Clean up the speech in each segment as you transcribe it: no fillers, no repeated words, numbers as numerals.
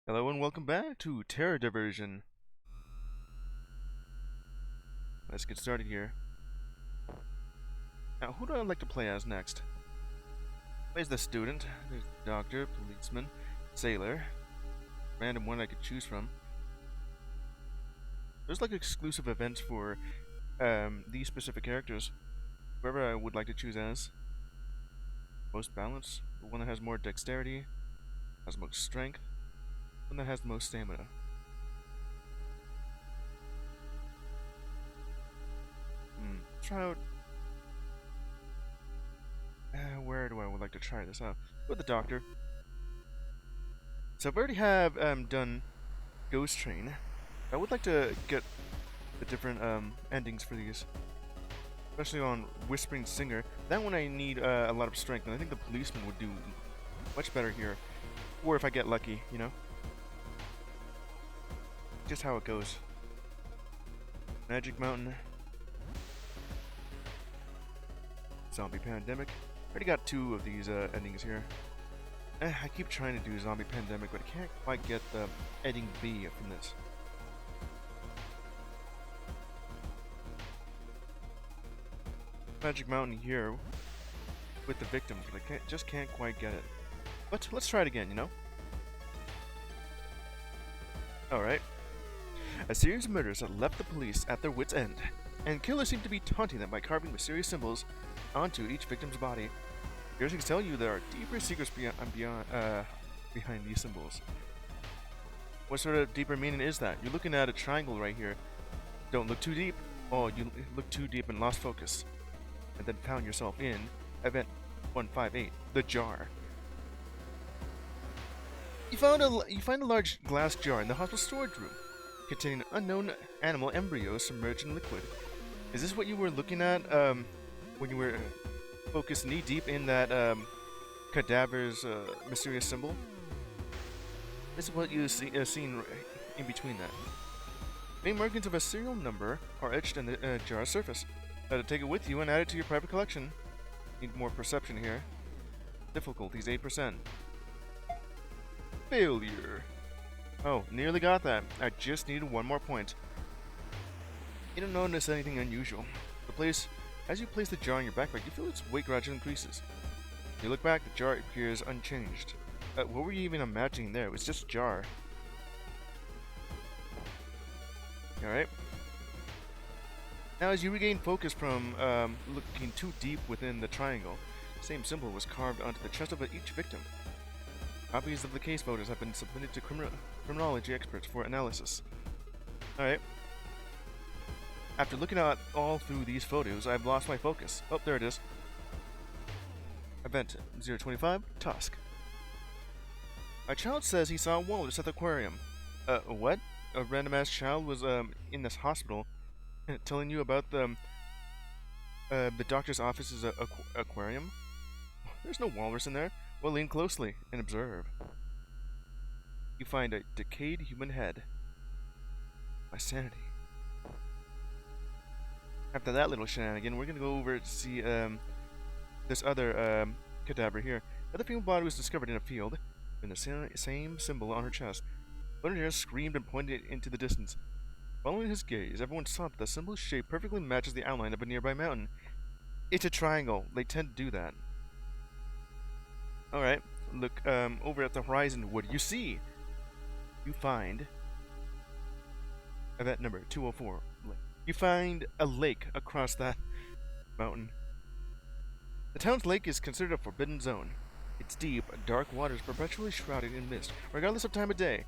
Hello and welcome back to Diversion. Let's get started here. Now, who do I like to play as next? Plays the student, there's the doctor, policeman, sailor. Random one I could choose from. There's like exclusive events for these specific characters. Whoever I would like to choose as. Most balance, the one that has more dexterity, has the most strength, the one that has the most stamina. Try out. Where do I would like to try this out? With the doctor. So I've already have done Ghost Train. I would like to get the different endings for these, especially on Whispering Singer. That one I need a lot of strength, and I think the policeman would do much better here, or if I get lucky, you know. Just how it goes. Magic Mountain, Zombie Pandemic. Already got two of these endings here. I keep trying to do Zombie Pandemic, but I can't quite get the ending B from this. Magic Mountain here with the victims, but I just can't quite get it. But let's try it again, you know? Alright. A series of murders that left the police at their wits' end, and killers seem to be taunting them by carving mysterious symbols onto each victim's body. Here's to tell you there are deeper secrets behind these symbols. What sort of deeper meaning is that? You're looking at a triangle right here. Don't look too deep. Oh, you looked too deep and lost focus. And then found yourself in Event 158, the jar. You find a large glass jar in the hospital storage room, containing unknown animal embryos submerged in liquid. Is this what you were looking at when you were focused knee deep in that cadaver's mysterious symbol? This is what you seen in between that. Main markings of a serial number are etched in the jar's surface. Now to take it with you and add it to your private collection. Need more perception here. Difficulties 8%. Failure. Oh, nearly got that. I just needed one more point. You don't notice anything unusual. As you place the jar on your backpack, you feel its weight gradually increases. You look back, the jar appears unchanged. What were you even imagining there? It was just a jar. Alright. Now as you regain focus from looking too deep within the triangle, the same symbol was carved onto the chest of each victim. Copies of the case photos have been submitted to criminology experts for analysis. Alright. After looking at all through these photos, I've lost my focus. Oh, there it is. Event 025, Tusk. A child says he saw a walrus at the aquarium. What? A random-ass child was in this hospital telling you about the doctor's office's aquarium? There's no walrus in there. Well, lean closely and observe. You find a decayed human head. My sanity. After that little shenanigan, we're gonna go over to see this other cadaver here. Another female body was discovered in a field, with the same symbol on her chest. Volunteers screamed and pointed into the distance. Following his gaze, everyone saw that the symbol's shape perfectly matches the outline of a nearby mountain. It's a triangle. They tend to do that. Alright, look over at the horizon. What do you see? You find event number 204. You find a lake across that mountain. The town's lake is considered a forbidden zone. Its deep, dark waters perpetually shrouded in mist, regardless of time of day.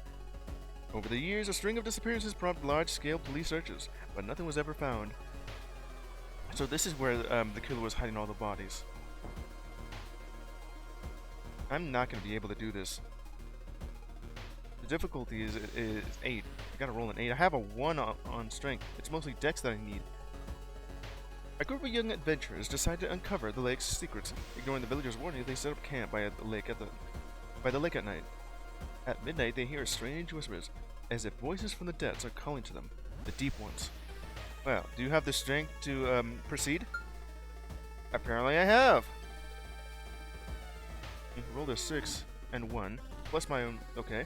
Over the years, a string of disappearances prompted large-scale police searches, but nothing was ever found. So this is where the killer was hiding all the bodies. I'm not going to be able to do this. The difficulty is 8. I gotta roll an 8. I have a 1 on strength. It's mostly dex that I need. A group of young adventurers decide to uncover the lake's secrets. Ignoring the villagers' warning, they set up camp by the lake at night. At midnight, they hear strange whispers, as if voices from the depths are calling to them, the deep ones. Well, do you have the strength to proceed? Apparently I have. Rolled a 6 and 1, plus my own. Okay.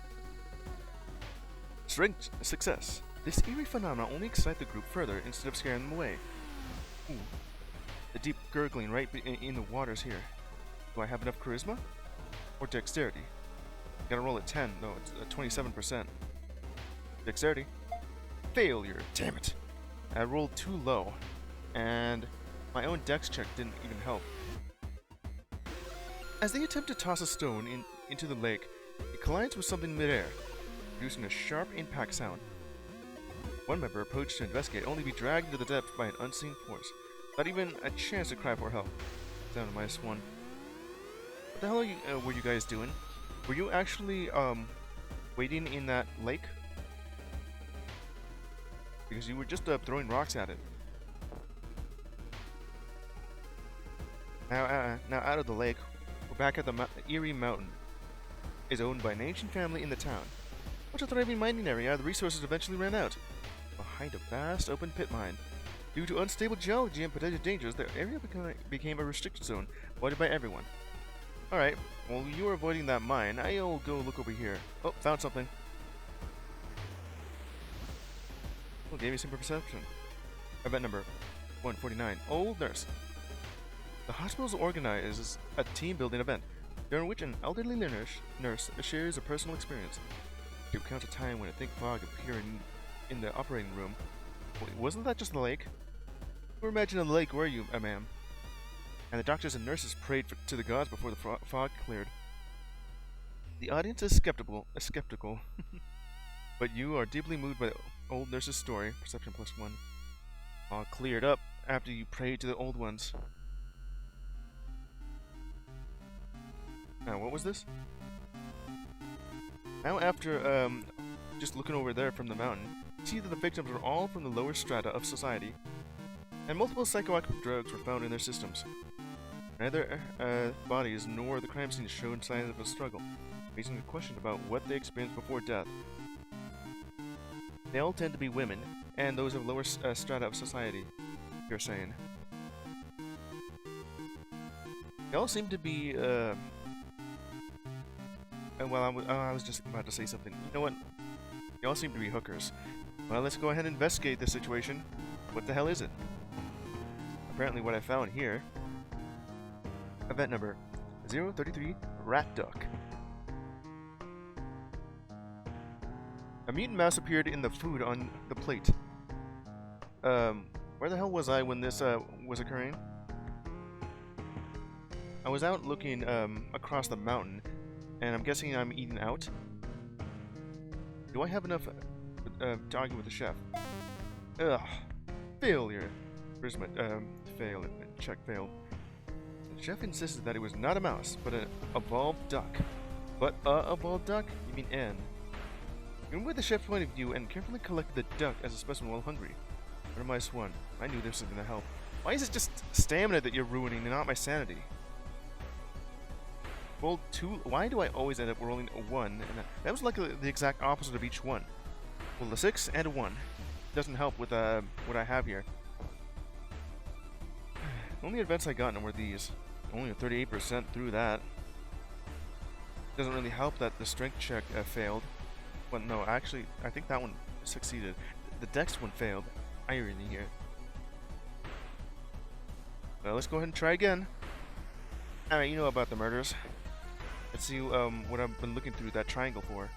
Strength success. This eerie phenomenon only excites the group further instead of scaring them away. Ooh. The deep gurgling right in the waters here. Do I have enough charisma? Or dexterity? Gotta roll at 10. No, it's 27%. Dexterity. Failure. Damn it. I rolled too low. And my own dex check didn't even help. As they attempt to toss a stone into the lake, it collides with something midair, producing a sharp impact sound. One member approached to investigate, only to be dragged into the depths by an unseen force. Not even a chance to cry for help. Down to -1. What the hell were you guys doing? Were you actually waiting in that lake? Because you were just throwing rocks at it. Now out of the lake, we're back at the Eerie Mountain. It's owned by an ancient family in the town. Once a thriving mining area, the resources eventually ran out. Behind a vast open pit mine. Due to unstable geology and potential dangers, the area became a restricted zone, avoided by everyone. Alright, while you are avoiding that mine, I'll go look over here. Oh, found something. Oh, gave me some perception. Event number 149. Old Nurse. The hospital organizes a team-building event, during which an elderly nurse shares a personal experience. She recounts a time when a thick fog appeared in the operating room. Wait, wasn't that just the lake? Or imagine a lake, were you, ma'am? And the doctors and nurses prayed to the gods before the fog cleared. The audience is skeptical, but you are deeply moved by the old nurse's story. Perception +1. All cleared up after you prayed to the old ones. Now, what was this? Now, after just looking over there from the mountain, you see that the victims are all from the lower strata of society, and multiple psychoactive drugs were found in their systems. Neither bodies nor the crime scene showed signs of a struggle, raising a question about what they experienced before death. They all tend to be women, and those of lower strata of society, you're saying. They all seem to be, well, I was just about to say something. You know what? They all seem to be hookers. Well, let's go ahead and investigate this situation. What the hell is it? Apparently what I found here. Event number 033, Rat Duck. A mutant mouse appeared in the food on the plate. Where the hell was I when this was occurring? I was out looking across the mountain, and I'm guessing I'm eating out. Do I have enough to argue with the chef? Ugh. Failure. Where's my fail? Check failed. The chef insisted that it was not a mouse, but an evolved duck. But evolved duck? You mean an? Remember the chef's point of view and carefully collected the duck as a specimen while hungry. -1. I knew this was gonna help. Why is it just stamina that you're ruining and not my sanity? Rolled 2. Why do I always end up rolling a 1? And that was like the exact opposite of each one. Well, a 6 and a 1. Doesn't help with what I have here. The only events I got were these. Only a 38% through that. Doesn't really help that the strength check failed. Well, no, actually, I think that one succeeded. The dex one failed. Irony here. Well, let's go ahead and try again. Alright, you know about the murders. Let's see what I've been looking through that triangle for.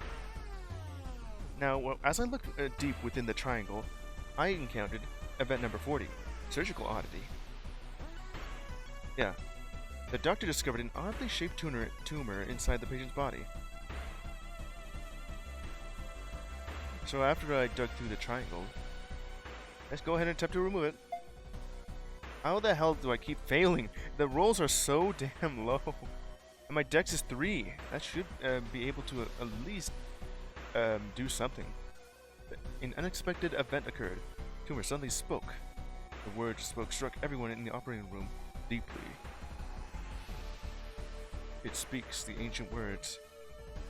Now, as I looked deep within the triangle, I encountered event number 40, Surgical Oddity. Yeah, the doctor discovered an oddly shaped tumor inside the patient's body. So after I dug through the triangle, let's go ahead and attempt to remove it. How the hell do I keep failing? The rolls are so damn low. And my dex is 3. That should be able to at least do something. An unexpected event occurred. The tumor suddenly spoke. The words spoke struck everyone in the operating room deeply. It speaks the ancient words.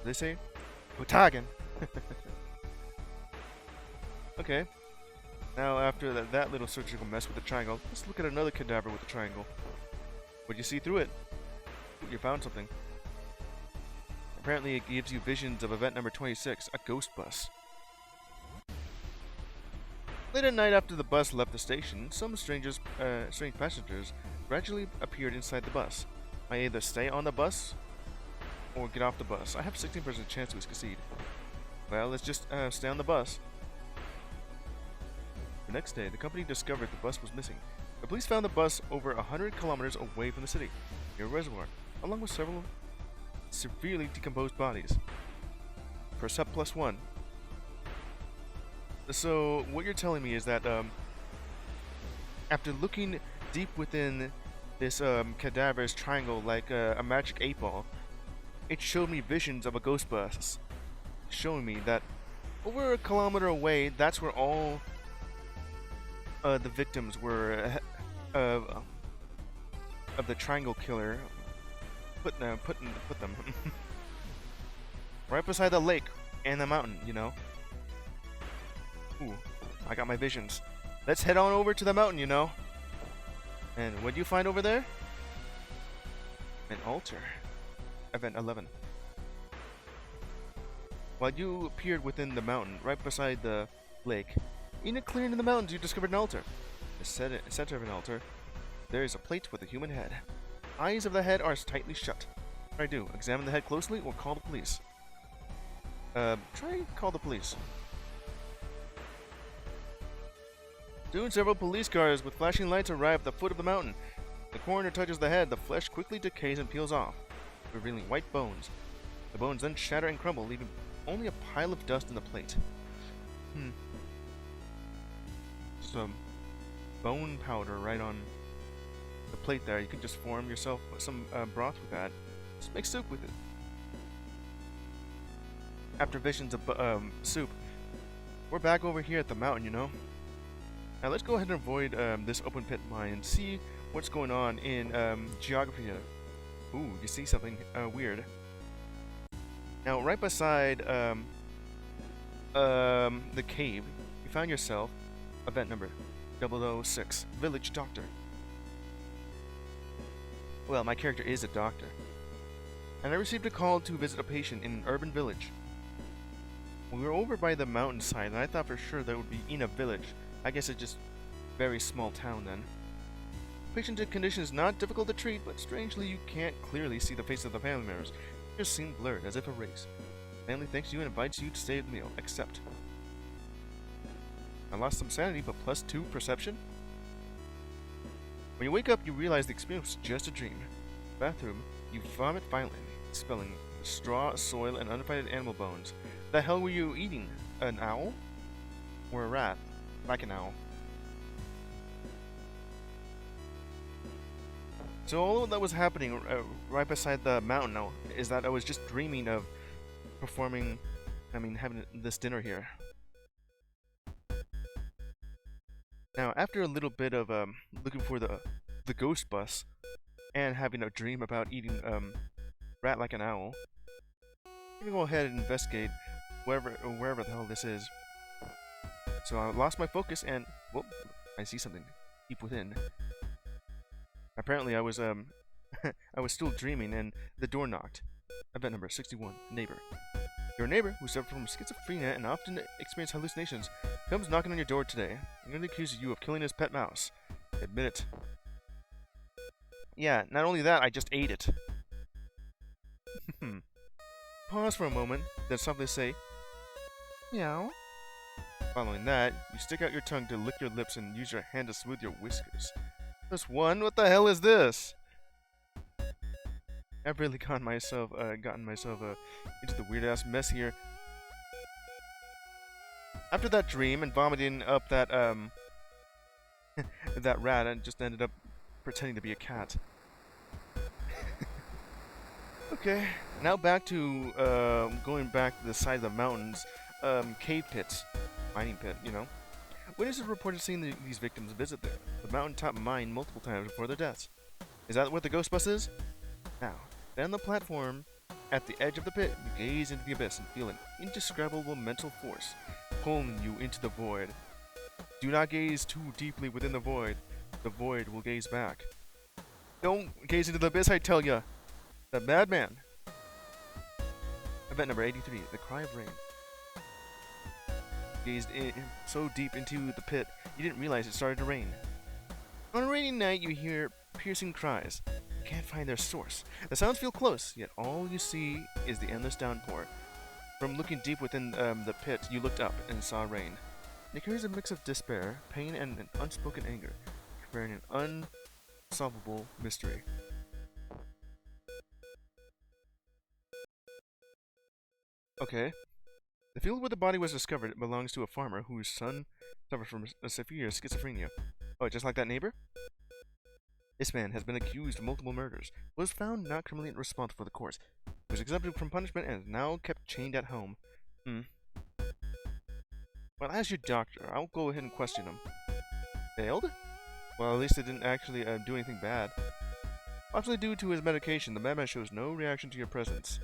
They say, Hotagen. Okay. Now after that little surgical mess with the triangle, let's look at another cadaver with the triangle. What'd you see through it? Ooh, you found something. Apparently it gives you visions of event number 26, a ghost bus. Late at night after the bus left the station, some strange passengers gradually appeared inside the bus. I either stay on the bus or get off the bus. I have a 16% chance to succeed. Well, let's just stay on the bus. The next day, the company discovered the bus was missing. The police found the bus over 100 kilometers away from the city, near a reservoir, along with several severely decomposed bodies. Percept +1. So, what you're telling me is that, after looking deep within this cadaverous triangle like a magic 8-ball, it showed me visions of a ghost bus, showing me that over a kilometer away, that's where all the victims were of the triangle killer put them right beside the lake and the mountain, you know. Ooh, I got my visions. Let's head on over to the mountain, you know. And what do you find over there? An altar. Event 11. While you appeared within the mountain, right beside the lake, in a clearing in the mountains, you discovered an altar. In the center of an altar, there is a plate with a human head. Eyes of the head are tightly shut. What do I do? Examine the head closely or call the police? Try call the police. Soon, several police cars with flashing lights arrive at the foot of the mountain. The coroner touches the head. The flesh quickly decays and peels off, revealing white bones. The bones then shatter and crumble, leaving only a pile of dust in the plate. Some bone powder right on the plate there. You can just form yourself some broth with that. Just make soup with it. After visions of soup, we're back over here at the mountain, you know. Now let's go ahead and avoid this open pit mine and see what's going on in geography. Ooh, you see something weird. Now right beside the cave, you found yourself event number 006, Village Doctor. Well, my character is a doctor, and I received a call to visit a patient in an urban village. We were over by the mountainside, and I thought for sure that would be in a village. I guess it's just very small town then. Patient's condition is not difficult to treat, but strangely you can't clearly see the face of the family members. They just seem blurred, as if erased. Family thanks you and invites you to stay at the meal. Accept. I lost some sanity, but +2 perception? When you wake up, you realize the experience was just a dream. Bathroom, you vomit violently, expelling straw, soil, and uninvited animal bones. The hell were you eating? An owl? Or a rat? Like an owl. So all that was happening right beside the mountain now is that I was just dreaming of having this dinner here. Now, after a little bit of looking for the ghost bus and having a dream about eating rat like an owl, I'm gonna go ahead and investigate wherever the hell this is. So I lost my focus and whoop, I see something deep within. Apparently I was I was still dreaming and the door knocked. Event number 61, neighbor. Your neighbor, who suffered from schizophrenia and often experienced hallucinations, comes knocking on your door today. I'm going to accuse you of killing his pet mouse. Admit it. Yeah, not only that, I just ate it. Pause for a moment, then softly say, meow. Following that, you stick out your tongue to lick your lips and use your hand to smooth your whiskers. +1, what the hell is this? I've really gotten myself into the weird ass mess here. After that dream and vomiting up that that rat, I just ended up pretending to be a cat. Okay, now back to going back to the side of the mountains, cave pits, mining pit, you know. Witnesses reported seeing these victims visit the mountaintop mine multiple times before their deaths. Is that what the ghost bus is? Now, stand on the platform at the edge of the pit. You gaze into the abyss and feel an indescribable mental force pulling you into the void. Do not gaze too deeply within the void. The void will gaze back. Don't gaze into the abyss, I tell ya! The madman! Event number 83, the cry of rain. gazed in so deep into the pit, you didn't realize it started to rain. On a rainy night, you hear piercing cries. You can't find their source. The sounds feel close, yet all you see is the endless downpour. From looking deep within the pit, you looked up and saw rain. It carries a mix of despair, pain, and an unspoken anger, carrying an unsolvable mystery. Okay. The field where the body was discovered belongs to a farmer whose son suffered from a severe schizophrenia. Oh, just like that neighbor? This man has been accused of multiple murders, was found not criminally responsible for the course, was exempted from punishment, and is now kept chained at home. Hmm. Well, as your doctor, I'll go ahead and question him. Failed? Well, at least it didn't actually do anything bad. Possibly due to his medication, the madman shows no reaction to your presence.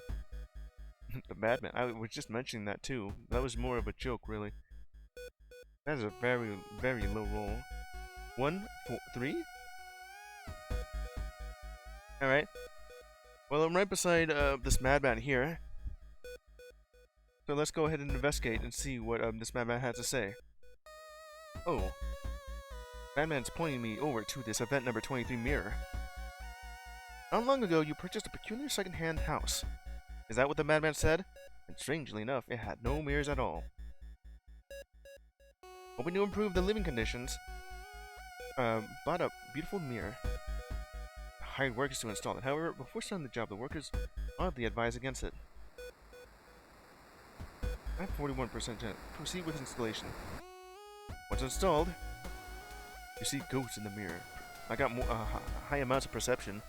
The madman? I was just mentioning that too. That was more of a joke, really. That is a very, very low roll. 1, 4, 3? Alright. Well, I'm right beside this madman here. So let's go ahead and investigate and see what this madman had to say. Oh. Madman's pointing me over to this event number 23 mirror. Not long ago, you purchased a peculiar second-hand house. Is that what the madman said? And strangely enough, it had no mirrors at all. Hoping to improve the living conditions, bought a beautiful mirror. Hired workers to install it. However, before starting the job, the workers oddly advised against it. I have 41% chance. Proceed with installation. Once installed, you see ghosts in the mirror. I got more, high amounts of perception.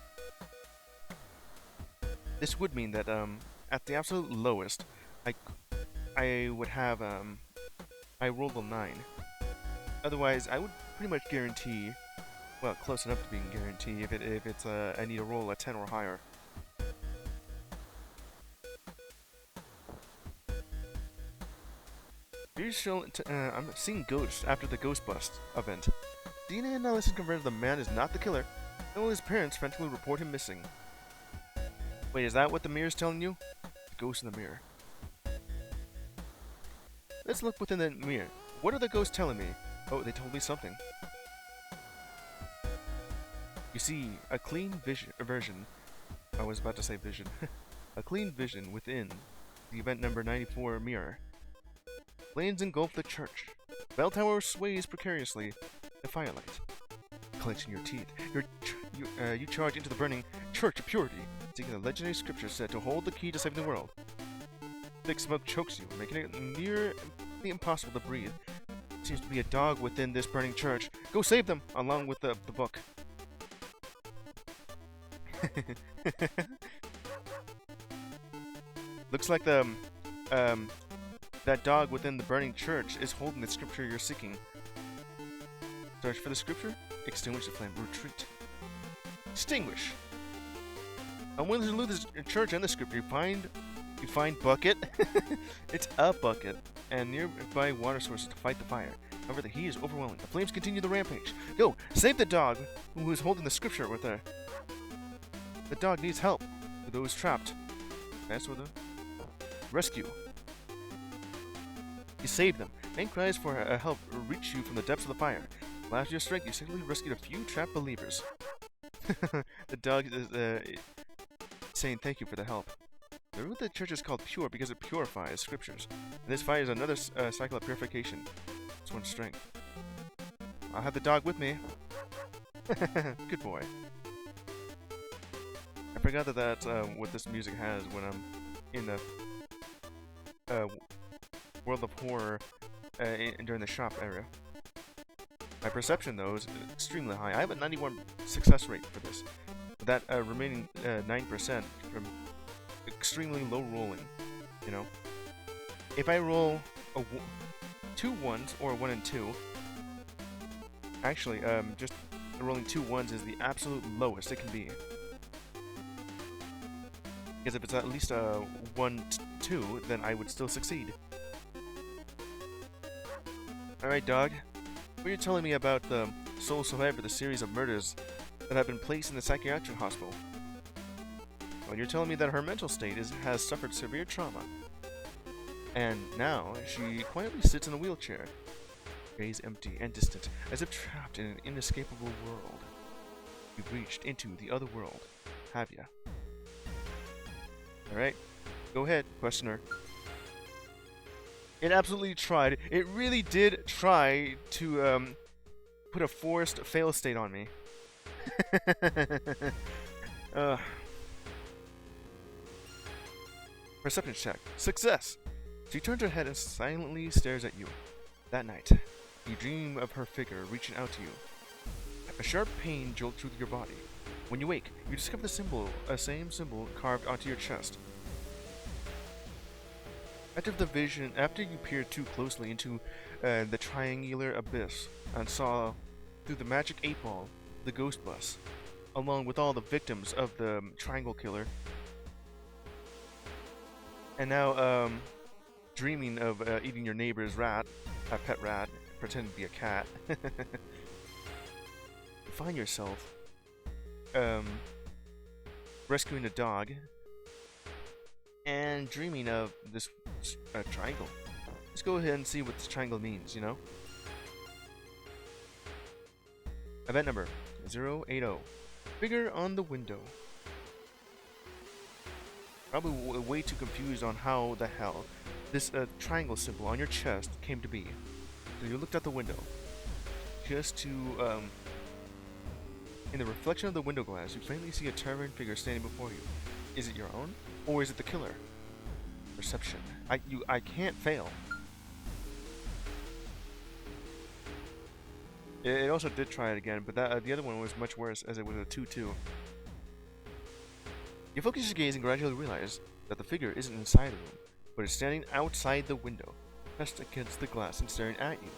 This would mean that at the absolute lowest, I would have I rolled a 9. Otherwise, I would pretty much guarantee, well, close enough to being guaranteed if it's I need to roll a 10 or higher. I'm seeing ghosts after the Ghost Bust event. DNA analysis confirms the man is not the killer, and all his parents frantically report him missing. Wait, is that what the mirror's telling you? The ghost in the mirror. Let's look within the mirror. What are the ghosts telling me? Oh, they told me something. You see, a clean version. I was about to say vision. A clean vision within the event number 94 mirror. Flames engulf the church. Bell tower sways precariously in firelight. Clenching your teeth, you charge into the burning church of purity, seeking the legendary scripture said to hold the key to saving the world. Thick smoke chokes you, making it nearly impossible to breathe. Seems to be a dog within this burning church. Go save them, along with the book. Looks like the that dog within the burning church is holding the scripture you're seeking. Search for the scripture. Extinguish the flame. Retreat. Extinguish. I'm willing to lose the church and the scripture. You find bucket. It's a bucket and nearby water sources to fight the fire. However, the heat is overwhelming. The flames continue the rampage. Go save the dog who is holding the scripture with her. The dog needs help. For those trapped. That's what the rescue. You saved them. Faint cries for help reach you from the depths of the fire. Last your strength, you safely rescued a few trapped believers. The dog is saying thank you for the help. The root of the church is called pure because it purifies scriptures. And this fire is another cycle of purification. It's one's strength. I'll have the dog with me. Good boy. I forgot that that's what this music has when I'm in the world of horror during the shop area. My perception, though, is extremely high. I have a 91% success rate for this. But that remaining 9% from extremely low rolling, you know. If I roll 2 1s or 1 and 2, actually, just rolling 2 1s is the absolute lowest it can be. Because if it's at least a 1-2, then I would still succeed. Alright, dog. What are you telling me about the sole survivor of the series of murders that have been placed in the psychiatric hospital? Well, you're telling me that her mental state has suffered severe trauma. And now she quietly sits in a wheelchair, gaze empty and distant, as if trapped in an inescapable world. You've reached into the other world, have ya? Alright, go ahead, questioner. It absolutely tried. It really did try to put a forced fail state on me. Perception check. Success! She turns her head and silently stares at you. That night, you dream of her figure reaching out to you. A sharp pain jolts through your body. When you wake, you discover the symbol, a same symbol carved onto your chest. After you peered too closely into the triangular abyss and saw through the magic 8-ball, the ghost bus, along with all the victims of the triangle killer, and now dreaming of eating your neighbor's rat, a pet rat, pretending to be a cat, you find yourself rescuing a dog and dreaming of this triangle. Let's go ahead and see what this triangle means, you know? Event number 080. Figure on the window. Probably way too confused on how the hell this triangle symbol on your chest came to be. So you looked out the window. Just to, in the reflection of the window glass, you faintly see a towering figure standing before you. Is it your own? Or is it the killer? Perception. I can't fail. It also did try it again, but the other one was much worse, as it was a 2-2. You focus your gaze and gradually realize that the figure isn't inside the room, but is standing outside the window, pressed against the glass and staring at you.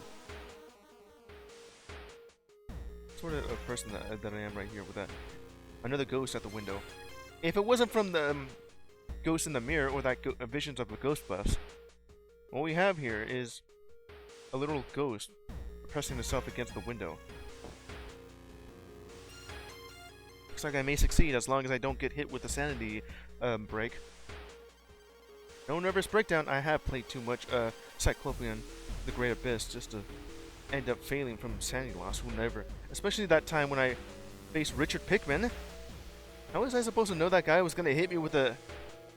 Sort of a person that I am right here, with another ghost at the window. If it wasn't from the ghost in the mirror or that visions of the ghost bus, what we have here is a little ghost pressing itself against the window. Looks like I may succeed as long as I don't get hit with the sanity break. No nervous breakdown. I have played too much Cyclopean the Great Abyss just to end up failing from sanity loss. Who never? Especially that time when I faced Richard Pickman. How was I supposed to know that guy was going to hit me with a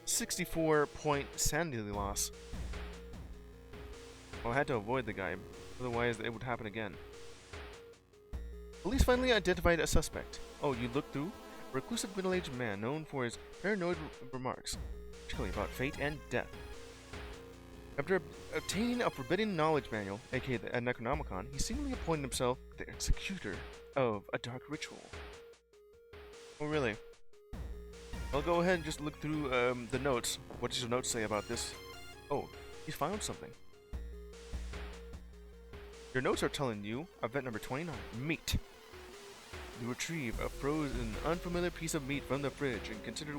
64-point sanity loss? Well, I had to avoid the guy, otherwise it would happen again. Police finally identified a suspect. Oh, you looked through? A reclusive middle-aged man known for his paranoid remarks, particularly about fate and death. After obtaining a forbidden knowledge manual, aka the Necronomicon, he seemingly appointed himself the executor of a dark ritual. Oh, really? I'll go ahead and just look through the notes. What does your notes say about this? Oh, he found something. Your notes are telling you, event number 29, meat. You retrieve a frozen, unfamiliar piece of meat from the fridge and consider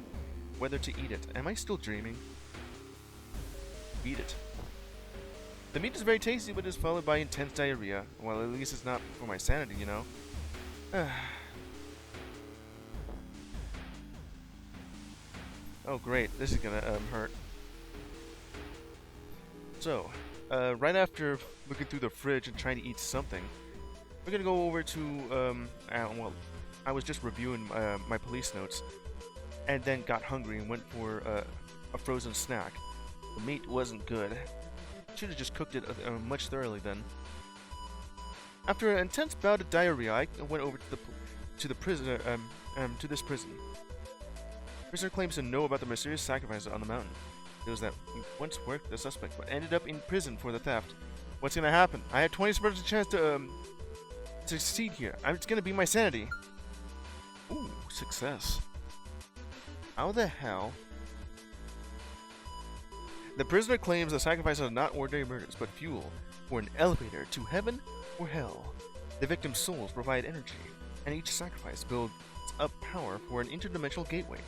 whether to eat it. Am I still dreaming? Eat it. The meat is very tasty, but is followed by intense diarrhea. Well, at least it's not for my sanity, you know. Oh, great. This is gonna hurt. So, right after looking through the fridge and trying to eat something, we're gonna go over to, well, I was just reviewing my police notes, and then got hungry and went for a frozen snack. The meat wasn't good. Should have just cooked it much thoroughly then. After an intense bout of diarrhea, I went over to the prisoner, to this prison. Prisoner claims to know about the mysterious sacrifices on the mountain. Those that once worked the suspect, but ended up in prison for the theft. What's gonna happen? I had 20% chance to succeed here. It's gonna be my sanity. Ooh, success. How the hell? The prisoner claims the sacrifices are not ordinary murders, but fuel for an elevator to heaven or hell. The victim's souls provide energy, and each sacrifice builds up power for an interdimensional gateway.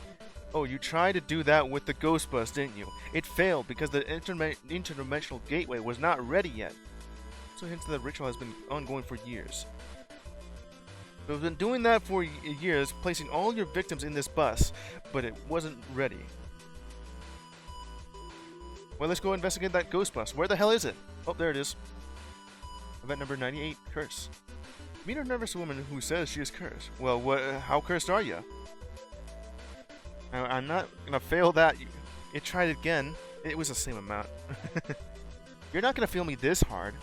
Oh, you tried to do that with the Ghost Bus, didn't you? It failed because the interdimensional gateway was not ready yet. So hence the ritual has been ongoing for years. We've been doing that for years, placing all your victims in this bus, but it wasn't ready. Well, let's go investigate that ghost bus. Where the hell is it? Oh, there it is. Event number 98, Curse. Meet a nervous woman who says she is cursed. Well, how cursed are you? I'm not gonna fail that. It tried again. It was the same amount. You're not gonna fail me this hard.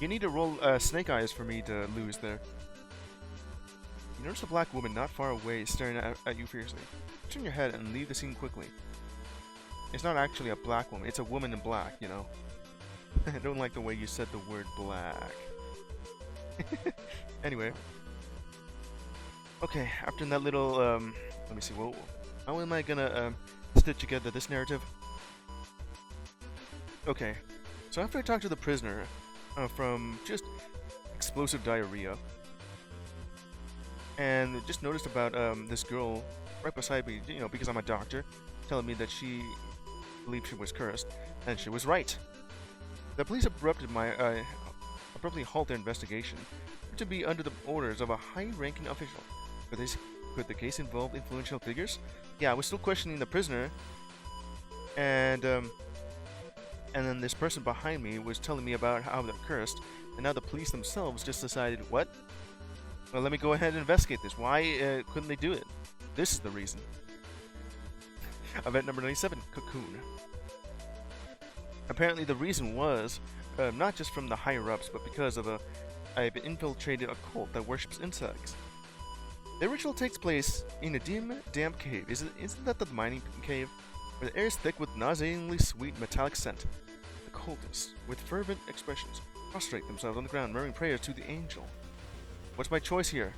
You need to roll snake eyes for me to lose there. You notice a black woman not far away staring at you fiercely. Turn your head and leave the scene quickly. It's not actually a black woman. It's a woman in black, you know. I don't like the way you said the word black. Anyway. Okay, after that little, let me see, how am I gonna, stitch together this narrative? Okay, so after I talked to the prisoner, from just explosive diarrhea, and just noticed about, this girl right beside me, you know, because I'm a doctor, telling me that she believed she was cursed, and she was right. The police abruptly halt their investigation to be under the orders of a high-ranking official. Could the case involve influential figures? Yeah, I was still questioning the prisoner, and then this person behind me was telling me about how they're cursed, and now the police themselves just decided, what? Well, let me go ahead and investigate this. Why couldn't they do it? This is the reason. Event number 97, Cocoon. Apparently the reason was not just from the higher-ups, but because of I've infiltrated a cult that worships insects. The ritual takes place in a dim, damp cave. Isn't that the mining cave? Where the air is thick with nauseatingly sweet metallic scent. The cultists, with fervent expressions, prostrate themselves on the ground, murmuring prayers to the angel. What's my choice here?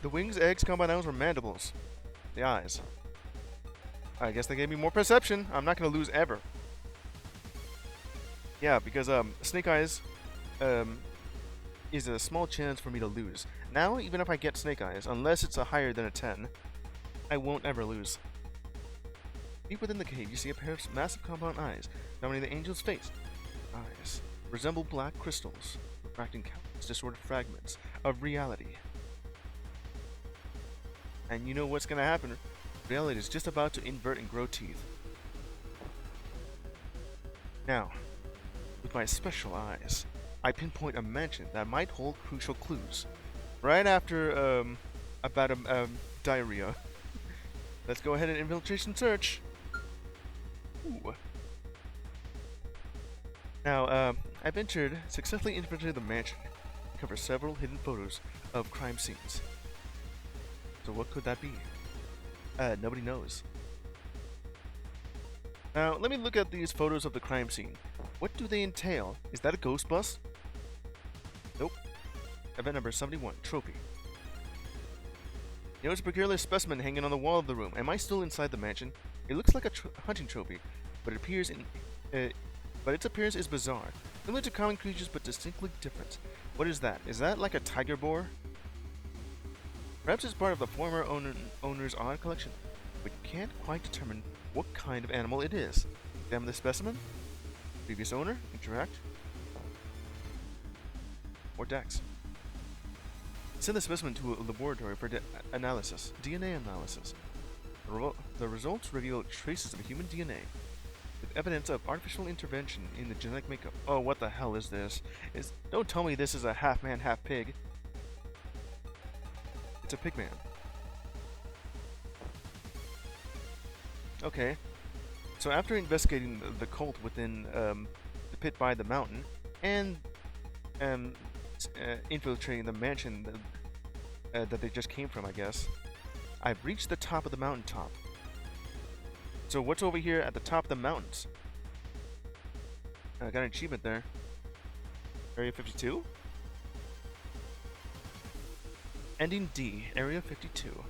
The wings, eggs, campanels, or mandibles? The eyes. I guess they gave me more perception. I'm not gonna lose ever. Yeah, because snake eyes is a small chance for me to lose. Now, even if I get snake eyes, unless it's a higher than a 10, I won't ever lose. Deep within the cave, you see a pair of massive compound eyes dominating the angel's face. Eyes resemble black crystals, refracting countless disordered fragments of reality. And you know what's gonna happen? Reality is just about to invert and grow teeth. Now, with my special eyes, I pinpoint a mansion that might hold crucial clues. Right after, about diarrhea. Let's go ahead and infiltration search. Ooh. Now, I've successfully infiltrated the mansion. Cover several hidden photos of crime scenes. So what could that be? Nobody knows. Now, let me look at these photos of the crime scene. What do they entail? Is that a ghost bus? Nope. Event number 71, Trophy. Notice a peculiar specimen hanging on the wall of the room. Am I still inside the mansion? It looks like a hunting trophy, but its appearance is bizarre. Similar to common creatures, but distinctly different. What is that? Is that like a tiger boar? Perhaps it's part of the former owner's odd collection, but you can't quite determine what kind of animal it is. Examine the specimen. Previous owner. Interact. Or Dex. Send the specimen to a laboratory for analysis. DNA analysis. The results reveal traces of human DNA, with evidence of artificial intervention in the genetic makeup. Oh, what the hell is this? Don't tell me this is a half man, half pig. It's a pigman. Okay. So after investigating the cult within the pit by the mountain, and infiltrating the mansion that they just came from, I guess, I've reached the top of the mountaintop. So what's over here at the top of the mountains? I got an achievement there. Area 52? Ending D, Area 52.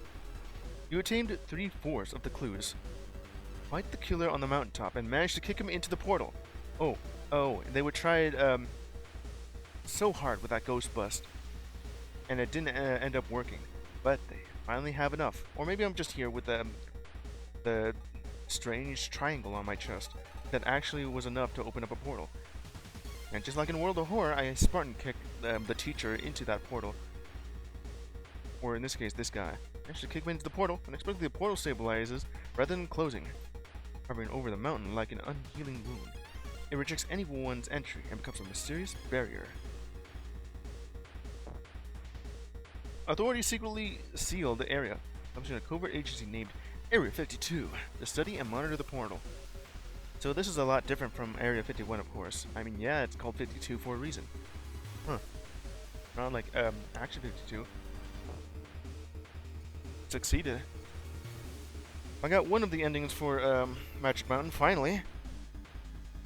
You attained 3/4 of the clues. Fight the killer on the mountaintop and managed to kick him into the portal. Oh, they would try it so hard with that ghost bust, and it didn't end up working. But they finally have enough. Or maybe I'm just here with the strange triangle on my chest that actually was enough to open up a portal. And just like in World of Horror, I Spartan kicked the teacher into that portal. Or in this case, this guy. Actually kick him into the portal, and expectedly the portal stabilizes rather than closing. hovering over the mountain like an unhealing wound. It rejects anyone's entry and becomes a mysterious barrier. Authorities secretly sealed the area, establishing a covert agency named Area 52 to study and monitor the portal. So this is a lot different from Area 51, of course. I mean, yeah, it's called 52 for a reason. Huh. Not like, Action 52. Succeeded. I got one of the endings for, Magic Mountain, finally.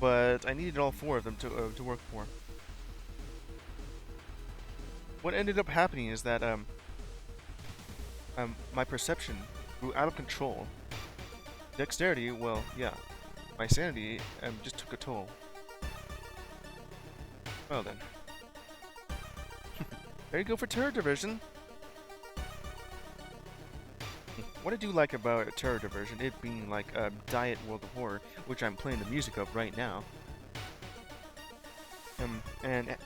But I needed all 4 of them to work for. What ended up happening is that, my perception grew out of control. Dexterity, well, yeah. My sanity, just took a toll. Well then. There you go for Terror Diversion. What I do like about Terror Diversion, it being like a Diet World of Horror, which I'm playing the music of right now, and it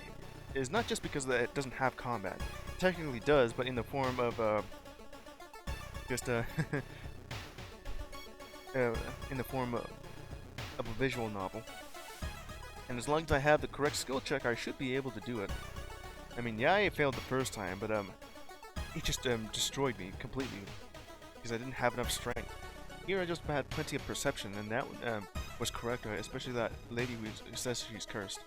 is not just because it doesn't have combat. It technically does, but in the form of just in the form of a visual novel. And as long as I have the correct skill check, I should be able to do it. I mean, yeah, I failed the first time, but it just destroyed me completely because I didn't have enough strength. Here I just had plenty of perception, and that was correct, especially that lady who says she's cursed.